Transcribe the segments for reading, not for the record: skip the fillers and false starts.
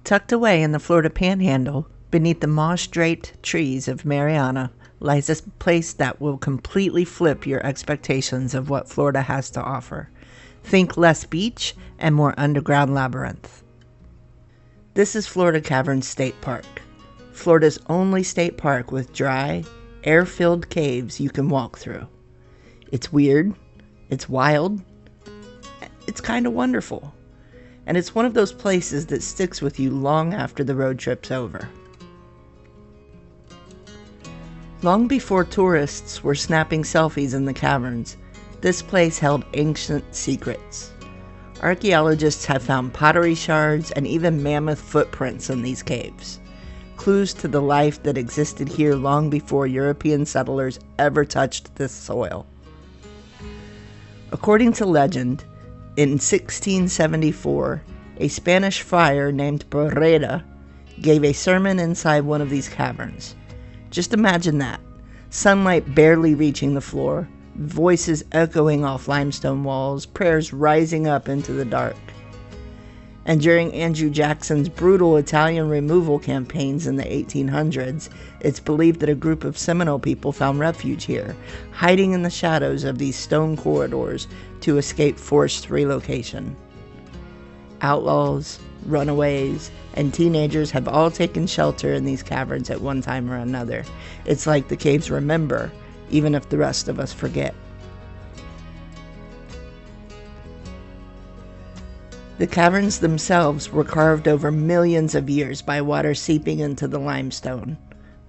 Tucked away in the Florida Panhandle, beneath the moss-draped trees of Marianna, lies a place that will completely flip your expectations of what Florida has to offer. Think less beach and more underground labyrinth. This is Florida Caverns State Park, Florida's only state park with dry, air-filled caves you can walk through. It's weird, it's wild, it's kind of wonderful. And it's one of those places that sticks with you long after the road trip's over. Long before tourists were snapping selfies in the caverns, this place held ancient secrets. Archaeologists have found pottery shards and even mammoth footprints in these caves, clues to the life that existed here long before European settlers ever touched this soil. According to legend, in 1674, a Spanish friar named Borreda gave a sermon inside one of these caverns. Just imagine that. Sunlight barely reaching the floor, voices echoing off limestone walls, prayers rising up into the dark. And during Andrew Jackson's brutal Italian removal campaigns in the 1800s, it's believed that a group of Seminole people found refuge here, hiding in the shadows of these stone corridors to escape forced relocation. Outlaws, runaways, and teenagers have all taken shelter in these caverns at one time or another. It's like the caves remember, even if the rest of us forget. The caverns themselves were carved over millions of years by water seeping into the limestone.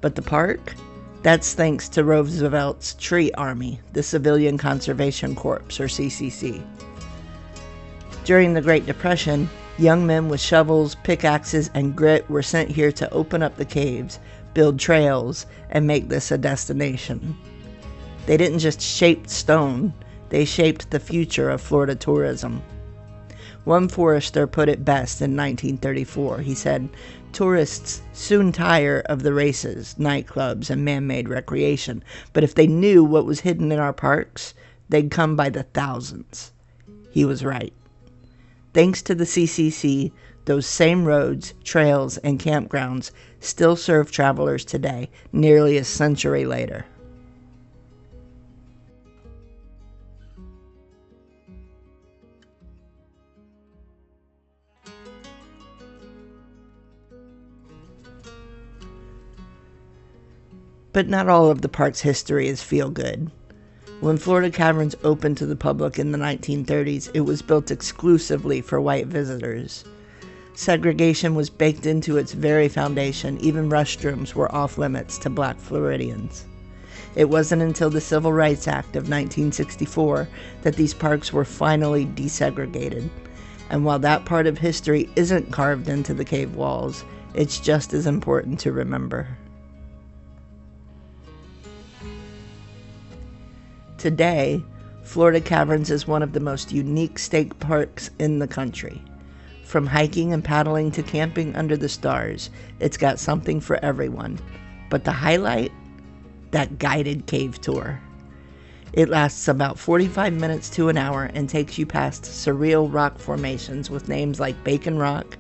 But the park? That's thanks to Roosevelt's Tree Army, the Civilian Conservation Corps, or CCC. During the Great Depression, young men with shovels, pickaxes, and grit were sent here to open up the caves, build trails, and make this a destination. They didn't just shape stone, they shaped the future of Florida tourism. One forester put it best in 1934. He said, "Tourists soon tire of the races, nightclubs, and man-made recreation, but if they knew what was hidden in our parks, they'd come by the thousands." He was right. Thanks to the CCC, those same roads, trails, and campgrounds still serve travelers today, nearly a century later. But not all of the park's history is feel-good. When Florida Caverns opened to the public in the 1930s, it was built exclusively for white visitors. Segregation was baked into its very foundation. Even restrooms were off-limits to black Floridians. It wasn't until the Civil Rights Act of 1964 that these parks were finally desegregated. And while that part of history isn't carved into the cave walls, it's just as important to remember. Today, Florida Caverns is one of the most unique state parks in the country. From hiking and paddling to camping under the stars, it's got something for everyone. But the highlight? That guided cave tour. It lasts about 45 minutes to an hour and takes you past surreal rock formations with names like Bacon Rock,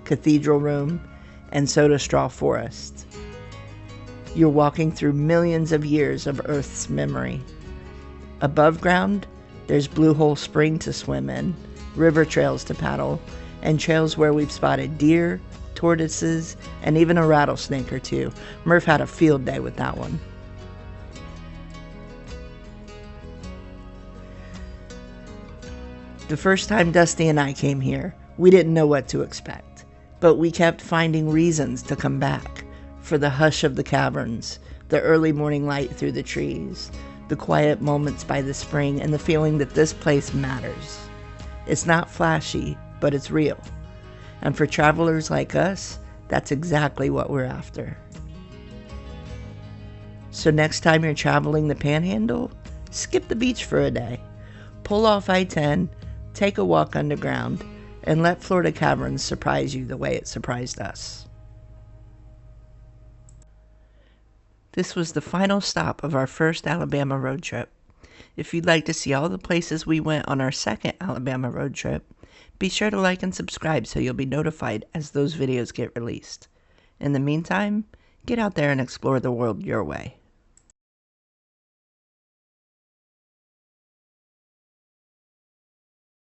Cathedral Room, and Soda Straw Forest. You're walking through millions of years of Earth's memory. Above ground, there's Blue Hole Spring to swim in, river trails to paddle, and trails where we've spotted deer, tortoises, and even a rattlesnake or two. Murph had a field day with that one. The first time Dusty and I came here, we didn't know what to expect, but we kept finding reasons to come back. For the hush of the caverns, the early morning light through the trees, the quiet moments by the spring, and the feeling that this place matters. It's not flashy, but it's real. And for travelers like us, that's exactly what we're after. So next time you're traveling the Panhandle, skip the beach for a day. Pull off I-10, take a walk underground, and let Florida Caverns surprise you the way it surprised us. This was the final stop of our first Alabama road trip. If you'd like to see all the places we went on our second Alabama road trip, Be sure to like and subscribe so you'll be notified as those videos get released. In the meantime, get out there and explore the world your way.